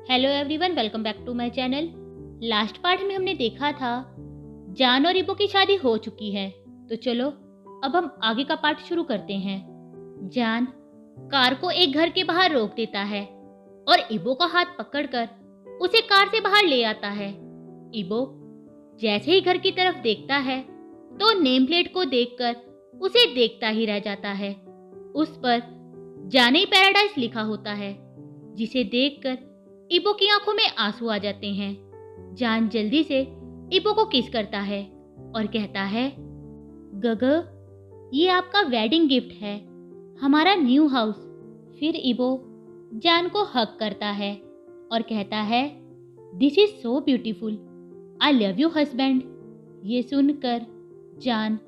Hello everyone, welcome back to my channel. Last part में हमने देखा था जान और इबो की शादी हो चुकी है। तो चलो अब हम आगे का पार्ट शुरू करते हैं। जान कार को एक घर के बाहर रोक देता है और इबो का हाथ पकड़कर उसे कार से बाहर ले आता है। इबो जैसे ही घर की तरफ देखता है तो नेम प्लेट को देखकर उसे देखता ही रह जाता है। उस पर जाने पैराडाइज लिखा होता है, जिसे देखकर इबो की आंखों में आंसू आ जाते हैं। जान जल्दी से इबो को किस करता है और कहता है, गग ये आपका वेडिंग गिफ्ट है, हमारा न्यू हाउस। फिर इबो जान को हग करता है और कहता है, this is so beautiful, I love you husband. ये सुनकर जान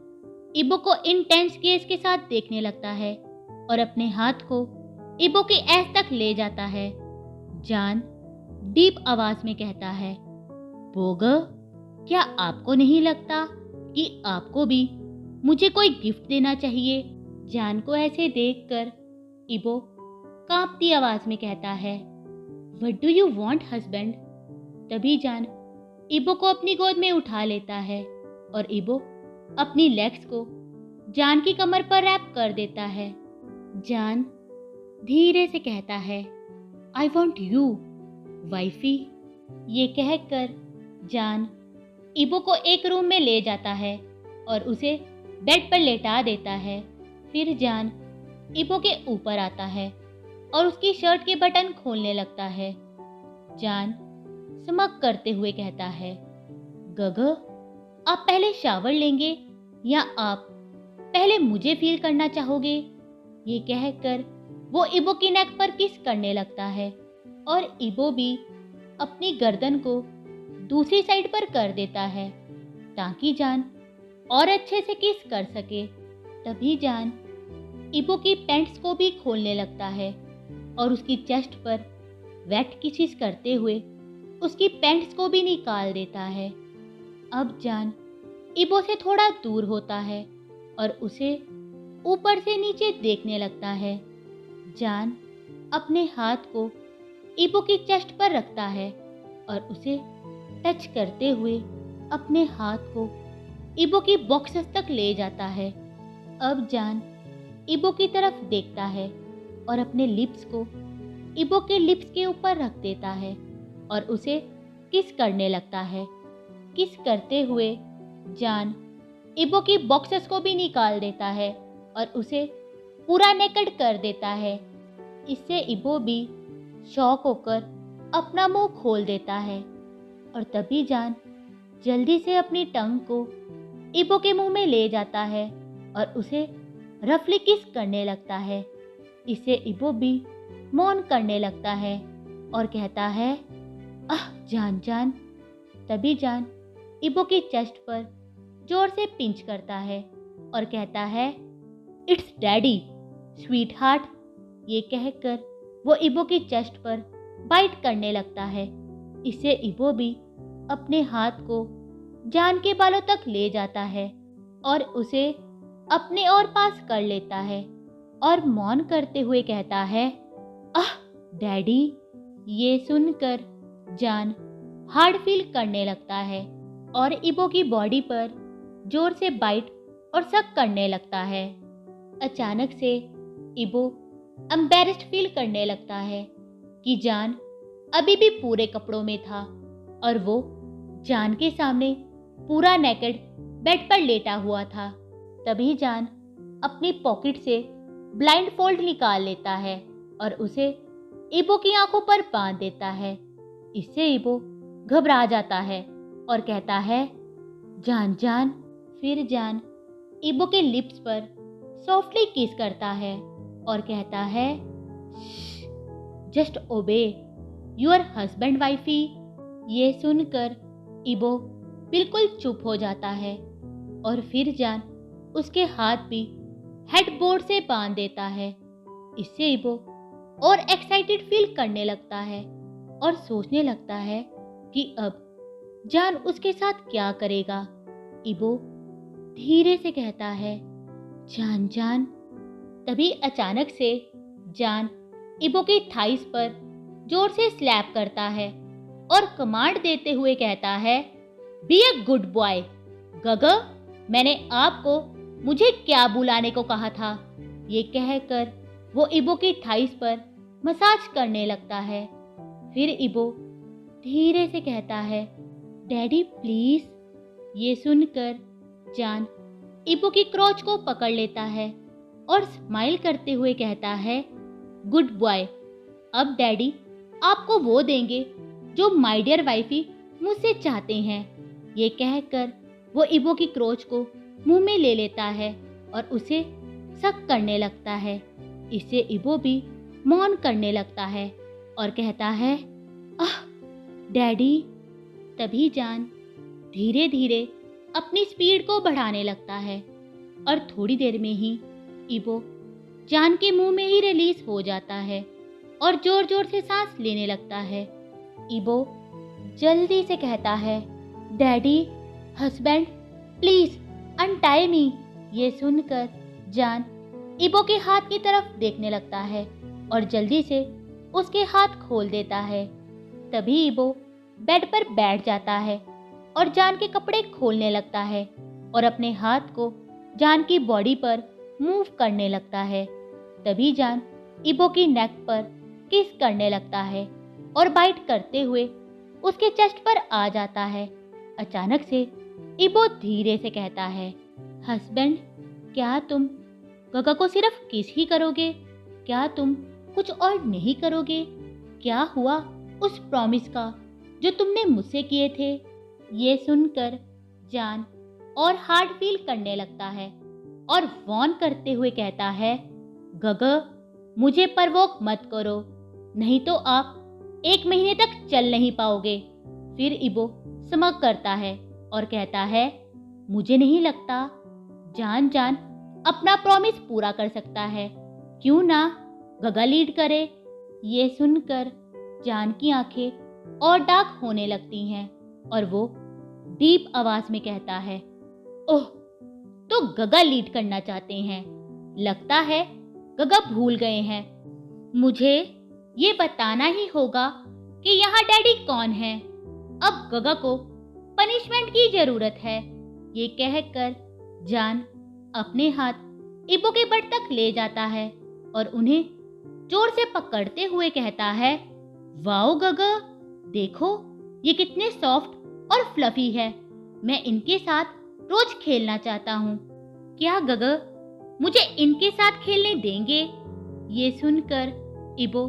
इबो को इंटेंस गेज के साथ देखने लगता है और अपने हाथ को इबो के ऐस तक ले जाता है। जान डीप आवाज में कहता है, बोग क्या आपको नहीं लगता कि आपको भी मुझे कोई गिफ्ट देना चाहिए? जान को ऐसे देखकर इबो कांपती आवाज में कहता है, what do you want husband? तभी जान इबो को अपनी गोद में उठा लेता है और इबो अपनी लेग्स को जान की कमर पर रैप कर देता है। जान धीरे से कहता है, आई वॉन्ट यू वाइफी। ये कहकर जान इबो को एक रूम में ले जाता है और उसे बेड पर लेटा देता है। फिर जान इबो के ऊपर आता है और उसकी शर्ट के बटन खोलने लगता है। जान स्मग करते हुए कहता है, गग आप पहले शावर लेंगे या आप पहले मुझे फील करना चाहोगे? ये कहकर वो इबो की नेक पर किस करने लगता है और इबो भी अपनी गर्दन को दूसरी साइड पर कर देता है ताकि जान और अच्छे से किस कर सके। तभी जान इबो की पैंट्स को भी खोलने लगता है और उसकी चेस्ट पर वेट किसिस करते हुए उसकी पैंट्स को भी निकाल देता है। अब जान इबो से थोड़ा दूर होता है और उसे ऊपर से नीचे देखने लगता है। जान अपने हाथ को इबो की चेस्ट पर रखता है और उसे टच करते हुए अपने हाथ को इबो की बॉक्सेस तक ले जाता है। अब जान इबो की तरफ देखता है और अपने लिप्स को इबो के लिप्स के ऊपर रख देता है और उसे किस करने लगता है। किस करते हुए जान इबो की बॉक्सेस को भी निकाल देता है और उसे पूरा नेकेड कर देता है। इससे इबो भी शॉक होकर अपना मुंह खोल देता है और तभी जान जल्दी से अपनी टंग को इबो के मुंह में ले जाता है और उसे रफली किस करने लगता है। इससे इबो भी मौन करने लगता है और कहता है, आह जान जान। तभी जान इबो की चेस्ट पर जोर से पिंच करता है और कहता है, इट्स डैडी स्वीट हार्ट। ये कहकर वो इबो की चेस्ट पर बाइट करने लगता है। इससे इबो भी अपने हाथ को जान के बालों तक ले जाता है और उसे अपने और पास कर लेता है और मौन करते हुए कहता है, आह डैडी। ये सुनकर जान हार्ड फील करने लगता है और इबो की बॉडी पर जोर से बाइट और सक करने लगता है। अचानक से इबो एम्बैरेस्ड फील करने लगता है कि जान अभी भी पूरे कपड़ों में था और वो जान के सामने पूरा नेकेड बेड पर लेटा हुआ था। तभी जान अपनी पॉकेट से ब्लाइंड फोल्ड निकाल लेता है और उसे इबो की आंखों पर बांध देता है। इससे इबो घबरा जाता है और कहता है, जान जान। फिर जान इबो के लिप्स पर सॉफ्टली किस करता है और कहता है, जस्ट ओबे योर हस्बैंड वाइफी। ये सुनकर इबो बिल्कुल चुप हो जाता है और फिर जान उसके हाथ भी हेडबोर्ड से बांध देता है। इससे इबो और एक्साइटेड फील करने लगता है और सोचने लगता है कि अब जान उसके साथ क्या करेगा। इबो धीरे से कहता है, जान जान। तभी अचानक से जान इबो की थाइस पर जोर से स्लैप करता है और कमांड देते हुए कहता है, बी अ गुड बॉय। गगा, मैंने आपको मुझे क्या बुलाने को कहा था। ये कहकर वो इबो की थाइस पर मसाज करने लगता है। फिर इबो धीरे से कहता है, डैडी प्लीज। ये सुनकर जान इबो की क्रोच को पकड़ लेता है और स्माइल करते हुए कहता है, गुड बॉय। अब डैडी आपको वो देंगे जो माय डियर वाइफी मुझसे चाहते हैं। ये कहकर वो इबो की क्रोच को मुंह में ले लेता है और उसे सक करने लगता है। इससे इबो भी मौन करने लगता है और कहता है, आह डैडी। तभी जान धीरे धीरे अपनी स्पीड को बढ़ाने लगता है और थोड़ी देर में ही इबो जान के मुंह में ही रिलीज हो जाता है और जोर जोर से सांस लेने लगता है। इबो जल्दी से कहता है, डैडी, हस्बैंड, प्लीज अनटाई मी। ये सुनकर जान इबो के हाथ की तरफ देखने लगता है और जल्दी से उसके हाथ खोल देता है। तभी इबो बेड पर बैठ जाता है और जान के कपड़े खोलने लगता है और अपने हाथ को जान की बॉडी पर मूव करने लगता है। तभी जान इबो की नेक पर किस करने लगता है और बाइट करते हुए उसके चेस्ट पर आ जाता है। अचानक से इबो धीरे से कहता है, हस्बैंड, क्या तुम गगा को सिर्फ किस ही करोगे? क्या तुम कुछ और नहीं करोगे? क्या हुआ उस प्रॉमिस का जो तुमने मुझसे किए थे? ये सुनकर जान और हार्ड फील करने लगता है और वॉर्न करते हुए कहता है, गगा, मुझे परवोक मत करो, नहीं तो आप 1 महीने तक चल नहीं पाओगे। फिर इबो समक करता है और कहता है, मुझे नहीं लगता जान अपना प्रॉमिस पूरा कर सकता है, क्यों ना गगा लीड करे। ये सुनकर जान की आंखें और डार्क होने लगती हैं और वो डीप आवाज में कहता है, ओह, तो गगा लीड करना चाहते हैं। लगता है गगा भूल गए हैं। मुझे ये बताना ही होगा कि यहाँ डैडी कौन है। अब गगा को पनिशमेंट की जरूरत है। ये कहकर जान अपने हाथ इबो के बट तक ले जाता है और उन्हें जोर से पकड़ते हुए कहता है, वाओ गगा, देखो ये कितने सॉफ्ट और फ्लफी है। मैं इनके साथ रोज खेलना चाहता हूँ। क्या गगा मुझे इनके साथ खेलने देंगे? ये सुनकर इबो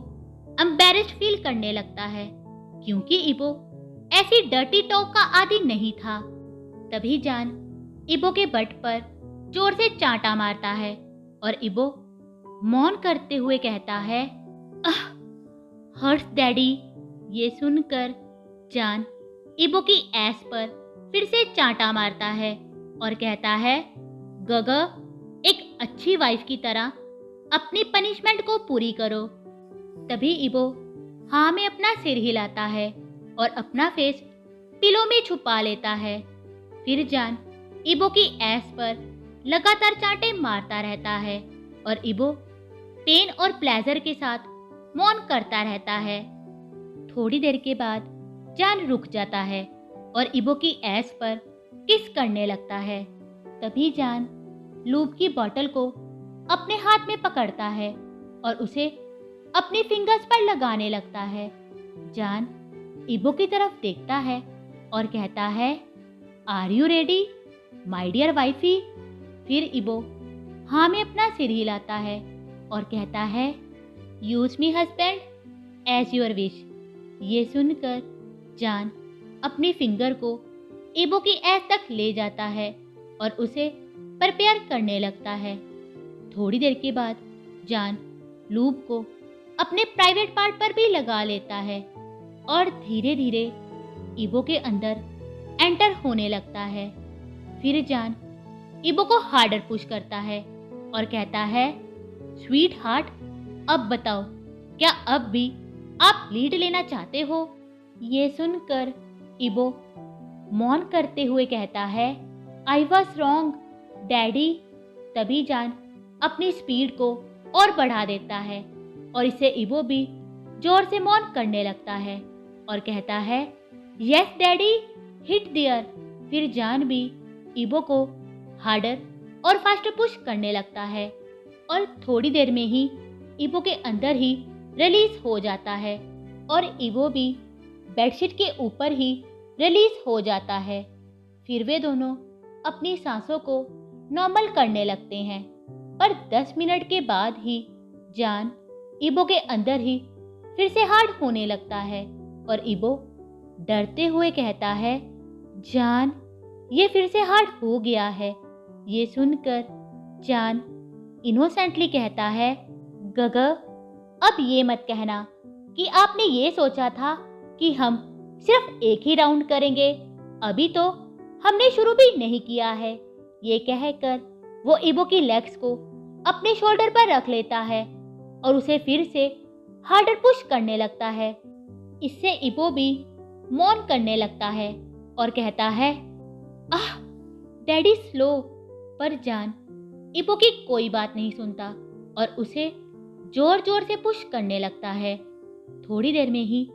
एम्बैरेस्ड फील करने लगता है, क्योंकि इबो ऐसी डर्टी टॉक का आदी नहीं था। तभी जान इबो के बट पर जोर से चांटा मारता है और इबो मौन करते हुए कहता है, आह, हर्ट्स डैडी। ये सुनकर जान इबो की ऐस पर फिर से चांटा मारता है और कहता है, गगा, एक अच्छी वाइफ की तरह अपनी पनिशमेंट को पूरी करो। तभी इबो हाँ में अपना सिर हिलाता है और अपना फेस पिलो में छुपा लेता है। फिर जान इबो की ऐस पर लगातार चांटे मारता रहता है और इबो पेन और प्लेजर के साथ मौन करता रहता है। थोड़ी देर के बाद जान रुक जाता है और इबो की ऐस पर किस करने लगता है। तभी जान लूब की बोतल को अपने हाथ में पकड़ता है और उसे अपनी फिंगर्स पर लगाने लगता है। जान इबो की तरफ देखता है और कहता है, are you ready my dear wifey? फिर इबो हाँ में अपना सिर हिलाता है और कहता है, use me husband as your wish. ये सुनकर जान अपनी फिंगर को इबो की ऐस तक ले जाता है और उसे प्रिपेयर करने लगता है। थोड़ी देर के बाद जान लूब को अपने प्राइवेट पार्ट पर भी लगा लेता है और धीरे धीरे इबो के अंदर एंटर होने लगता है। फिर जान इबो को हार्डर पुश करता है और कहता है, स्वीट हार्ट, अब बताओ, क्या अब भी आप लीड लेना चाहते हो? ये सुनकर इबो मौन करते हुए कहता है, आई वॉज रॉन्ग डैडी। तभी जान अपनी स्पीड को और बढ़ा देता है और इससे इबो भी जोर से मौन करने लगता है और कहता है, यस डैडी, हिट देयर। फिर जान भी इबो को हार्डर और फास्टर पुश करने लगता है और थोड़ी देर में ही इबो के अंदर ही रिलीज हो जाता है और इबो भी बेडशीट के ऊपर ही रिलीज हो जाता है। फिर वे दोनों अपनी सांसों को नॉर्मल करने लगते हैं, पर 10 मिनट के बाद ही जान इबो के अंदर ही फिर से हार्ड होने लगता है और इबो डरते हुए कहता है, जान ये फिर से हार्ड हो गया है। ये सुनकर जान इनोसेंटली कहता है, गग अब ये मत कहना कि आपने ये सोचा था कि हम सिर्फ एक ही राउंड करेंगे, अभी तो हमने शुरू भी नहीं किया है। ये कहकर वो इबो की लेग्स को अपने शोल्डर पर रख लेता है और उसे फिर से हार्डर पुश करने लगता है। इससे इबो भी मौन करने लगता है और कहता है, आह डैडी स्लो। पर जान इबो की कोई बात नहीं सुनता और उसे जोर जोर से पुश करने लगता है। थोड़ी देर में ही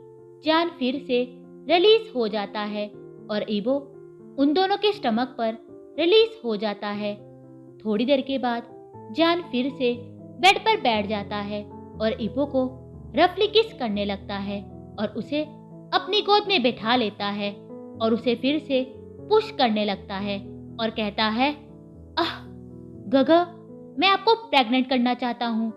जान फिर से रिलीज हो जाता है और इबो उन दोनों के स्टमक पर रिलीज हो जाता है। थोड़ी देर के बाद जान फिर से बेड पर बैठ जाता है और इबो को रफली किस करने लगता है और उसे अपनी गोद में बैठा लेता है और उसे फिर से पुश करने लगता है और कहता है, आह गगा मैं आपको प्रेग्नेंट करना चाहता हूँ,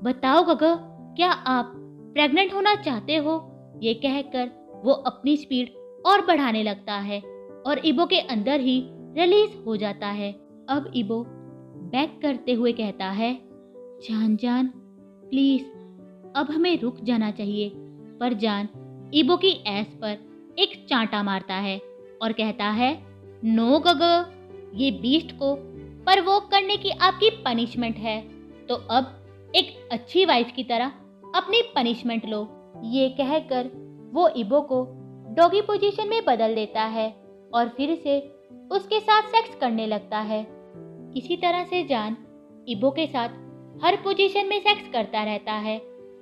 बताओ गगा क्या आप प्रेग्नेंट होना चाहते हो। ये कहकर वो अपनी स्पीड और बढ़ाने लगता है और इबो के अंदर ही रिलीज हो जाता है। अब इबो बैक करते हुए कहता है, जान जान प्लीज अब हमें रुक जाना चाहिए। पर जान इबो की ऐस पर एक चांटा मारता है और कहता है, नो गगा ये बीस्ट को परवोक करने की आपकी पनिशमेंट है, तो अब एक अच्छी वाइफ की तरह अपनी पनिशमेंट लो। ये कहकर वो इबो को डॉगी पोजीशन में बदल देता है और फिर से उसके साथ सेक्स करने लगता है। इसी तरह से जान इबो के साथ हर पोजीशन में सेक्स करता रहता है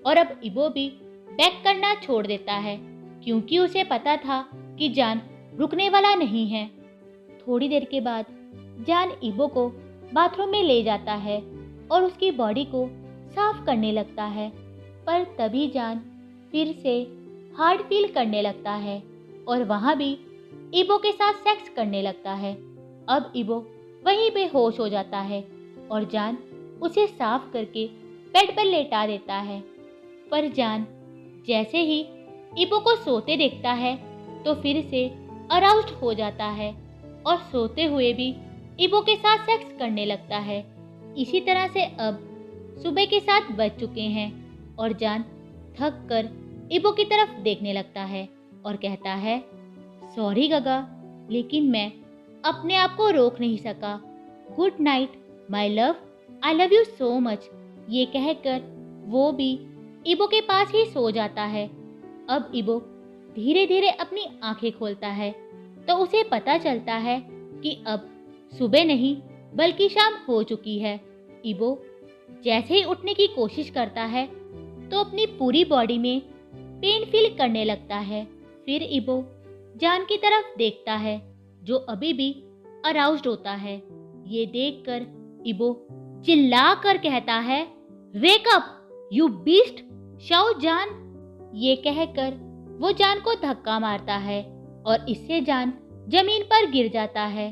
और अब इबो भी बैक करना छोड़ देता है क्योंकि उसे पता था कि जान रुकने वाला नहीं है। थोड़ी देर के बाद जान इबो को बाथरूम में ले जाता है और उसकी बॉडी को साफ करने लगता है, पर तभी जान फिर से हार्ड फील करने लगता है और वहाँ भी इबो के साथ सेक्स करने लगता है। अब इबो वहीं पे होश हो जाता है और जान उसे साफ करके बेड पर लेटा देता है। पर जान जैसे ही इबो को सोते देखता है तो फिर से अराउज्ड हो जाता है और सोते हुए भी इबो के साथ सेक्स करने लगता है। इसी तरह से अब सुबह के 7 बज चुके हैं और जान थक कर इबो की तरफ देखने लगता है और कहता है, सॉरी गगा लेकिन मैं अपने आप को रोक नहीं सका। Good night my love, I love you so much. ये कहकर वो भी इबो के पास ही सो जाता है। अब इबो धीरे धीरे अपनी आंखें खोलता है तो उसे पता चलता है कि अब सुबह नहीं बल्कि शाम हो चुकी है। इबो जैसे ही उठने की कोशिश करता है तो अपनी पूरी बॉडी में पेन फील करने लगता है। फिर इबो जान की तरफ देखता है जो अभी भी अराउज्ड होता है। ये देखकर इबो चिल्ला कर कहता है, wake up you beast, Shao जान। ये कहकर वो जान को धक्का मारता है और इससे जान जमीन पर गिर जाता है।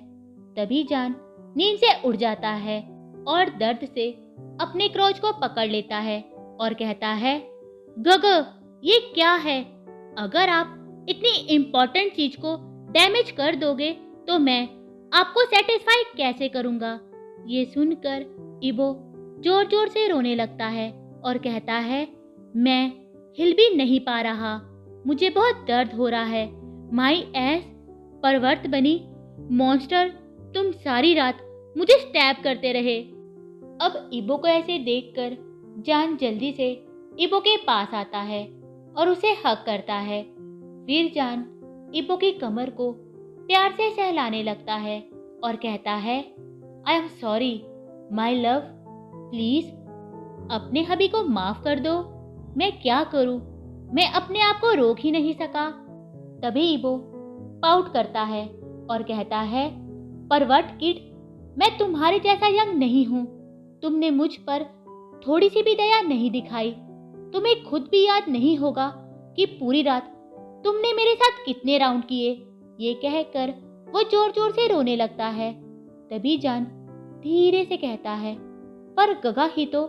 तभी जान नींद से उठ जाता है और दर्द से अपने क्रोच को पकड़ लेता है और कहता है, गग ये क्या है? अगर आप इतनी इम्पोर्टेंट चीज को डैमेज कर दोगे तो मैं आपको सेटिस्फाई कैसे करूंगा? ये सुनकर इबो जोर जोर से रोने लगता है और कहता है, मैं हिल भी नहीं पा रहा, मुझे बहुत दर्द हो रहा है। माई एस परवर्त बनी मॉन्स्टर, तुम सारी रात मुझे स्टैब करते रहे। अब इबो को ऐसे देखकर जान जल्दी से इबो के पास आता है और उसे हक करता है। फिर जान इबो की कमर को प्यार से सहलाने लगता है और कहता है, I am sorry my love, please अपने हबी को माफ कर दो। मैं क्या करूं? मैं अपने आप को रोक ही नहीं सका। तभी इबो पाउट करता है और कहता है, पर व्हाट किड, मैं तुम्हारे जैसा यंग नहीं हूँ। तुमने मुझ पर थोड़ी सी भी दया नहीं दिखाई। तुम्हें खुद भी याद नहीं होगा कि पूरी रात तुमने मेरे साथ कितने राउंड किए। ये कहकर वो जोर जोर से रोने लगता है। तभी जान धीरे से कहता है, पर गगा ही तो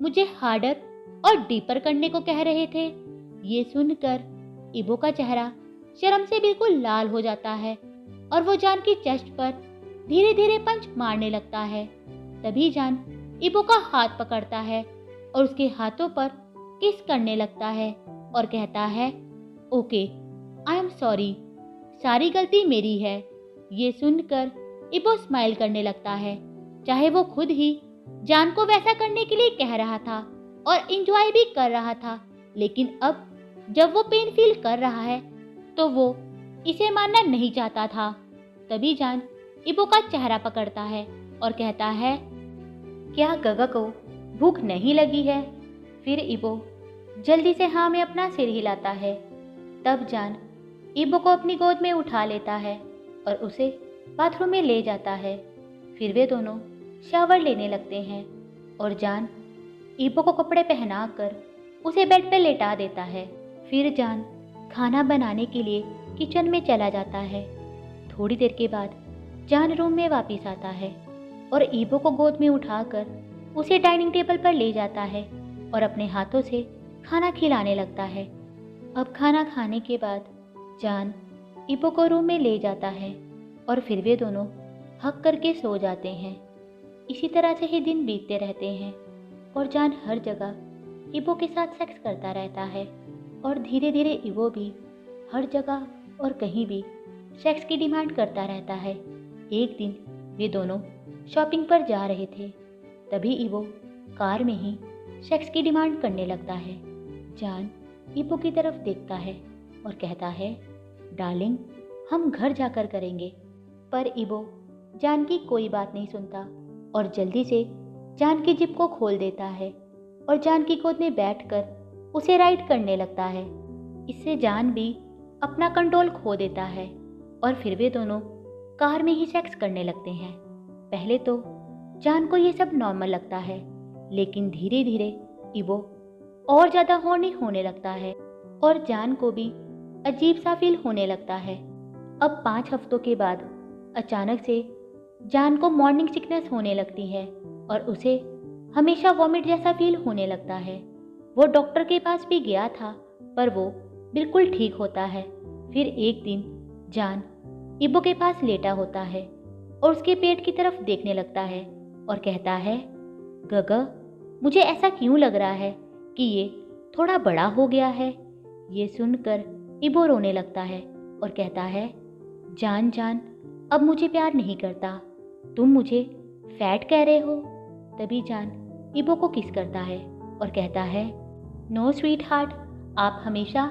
मुझे हार्डर और डीपर करने को कह रहे थे। ये सुनकर इबो का चेहरा शर्म से बिल्कुल लाल हो जाता है और वो जान की चेस्ट पर धीरे धीरे पंच मारने लगता है। तभी जान इबो का हाथ पकड़ता है और उसके हाथों पर किस करने लगता है और कहता है, ओके, आई एम सॉरी, सारी गलती मेरी है। ये सुनकर इबो स्माइल करने लगता है, चाहे वो खुद ही जान को वैसा करने के लिए कह रहा था और इंजॉय भी कर रहा था, लेकिन अब जब वो पेन फील कर रहा है तो वो इसे मानना नहीं चाहता था। तभी जान इबो का चेहरा पकड़ता है और कहता है, क्या गगा को भूख नहीं लगी है? फिर इबो जल्दी से हाँ में अपना सिर हिलाता है। तब जान इबो को अपनी गोद में उठा लेता है और उसे बाथरूम में ले जाता है। फिर वे दोनों शावर लेने लगते हैं और जान इबो को कपड़े पहनाकर उसे बेड पर लेटा देता है। फिर जान खाना बनाने के लिए किचन में चला जाता है। थोड़ी देर के बाद जान रूम में वापस आता है और इबो को गोद में उठाकर उसे डाइनिंग टेबल पर ले जाता है और अपने हाथों से खाना खिलाने लगता है। अब खाना खाने के बाद जान इबो को रूम में ले जाता है और फिर वे दोनों हक करके सो जाते हैं। इसी तरह से ही दिन बीतते रहते हैं और जान हर जगह इबो के साथ सेक्स करता रहता है और धीरे धीरे इबो भी हर जगह और कहीं भी सेक्स की डिमांड करता रहता है। एक दिन वे दोनों शॉपिंग पर जा रहे थे। तभी इबो कार में ही सेक्स की डिमांड करने लगता है। जान इबो की तरफ देखता है और कहता है, डार्लिंग, हम घर जाकर करेंगे। पर इबो जान की कोई बात नहीं सुनता और जल्दी से जान की जिप को खोल देता है और जान की गोद में बैठकर उसे राइड करने लगता है। इससे जान भी अपना कंट्रोल खो देता है और फिर वे दोनों कार में ही सेक्स करने लगते हैं। पहले तो जान को ये सब नॉर्मल लगता है, लेकिन धीरे धीरे इबो और ज़्यादा हॉर्नी होने लगता है और जान को भी अजीब सा फील होने लगता है। अब 5 हफ्तों के बाद अचानक से जान को मॉर्निंग सिकनेस होने लगती है और उसे हमेशा वॉमिट जैसा फील होने लगता है। वो डॉक्टर के पास भी गया था पर वो बिल्कुल ठीक होता है। फिर एक दिन जान इबो के पास लेटा होता है और उसके पेट की तरफ देखने लगता है और कहता है, गगा, मुझे ऐसा क्यों लग रहा है कि ये थोड़ा बड़ा हो गया है। ये सुनकर इबो रोने लगता है और कहता है, जान जान, अब मुझे प्यार नहीं करता, तुम मुझे फैट कह रहे हो। तभी जान इबो को किस करता है और कहता है, नो स्वीट हार्ट, आप हमेशा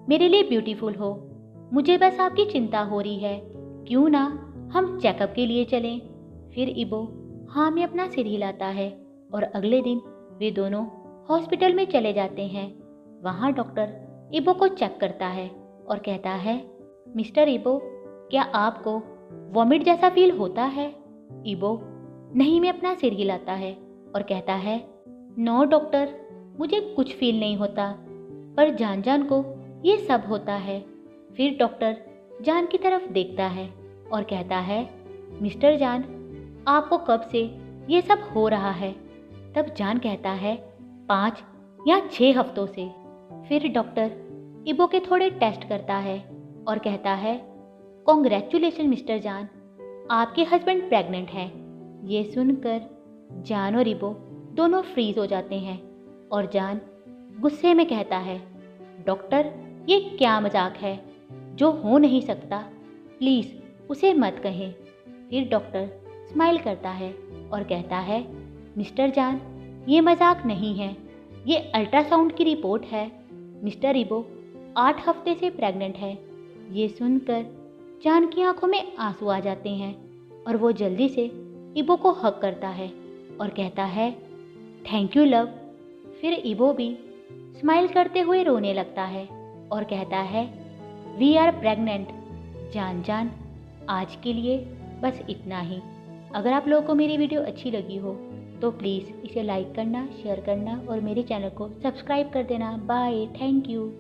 मेरे लिए ब्यूटीफुल हो। मुझे बस आपकी चिंता हो रही है, क्यों ना हम चेकअप के लिए चलें। फिर इबो हाँ में अपना सिर हिलाता है और अगले दिन वे दोनों हॉस्पिटल में चले जाते हैं। वहाँ डॉक्टर इबो को चेक करता है और कहता है, मिस्टर इबो, क्या आपको वॉमिट जैसा फील होता है? इबो नहीं में अपना सिर हिलाता है और कहता है, नो डॉक्टर, मुझे कुछ फील नहीं होता, पर जान जान को ये सब होता है। फिर डॉक्टर जान की तरफ देखता है और कहता है, मिस्टर जान, आपको कब से ये सब हो रहा है? तब जान कहता है, 5 या 6 हफ्तों से। फिर डॉक्टर इबो के थोड़े टेस्ट करता है और कहता है, कॉन्ग्रेचुलेशन मिस्टर जान, आपके हस्बैंड प्रेग्नेंट हैं। ये सुनकर जान और इबो दोनों फ्रीज हो जाते हैं और जान गुस्से में कहता है, डॉक्टर, ये क्या मजाक है? जो हो नहीं सकता प्लीज़ उसे मत कहें। फिर डॉक्टर स्माइल करता है और कहता है, मिस्टर जान, ये मजाक नहीं है, ये अल्ट्रासाउंड की रिपोर्ट है। मिस्टर इबो 8 हफ्ते से प्रेग्नेंट है। ये सुनकर जान की आंखों में आंसू आ जाते हैं और वो जल्दी से इबो को हग करता है और कहता है, थैंक यू लव। फिर इबो भी स्माइल करते हुए रोने लगता है और कहता है वी आर प्रेग्नेंट। जान जान आज के लिए बस इतना ही। अगर आप लोगों को मेरी वीडियो अच्छी लगी हो तो प्लीज़ इसे लाइक करना, शेयर करना और मेरे चैनल को सब्सक्राइब कर देना। Bye, thank you.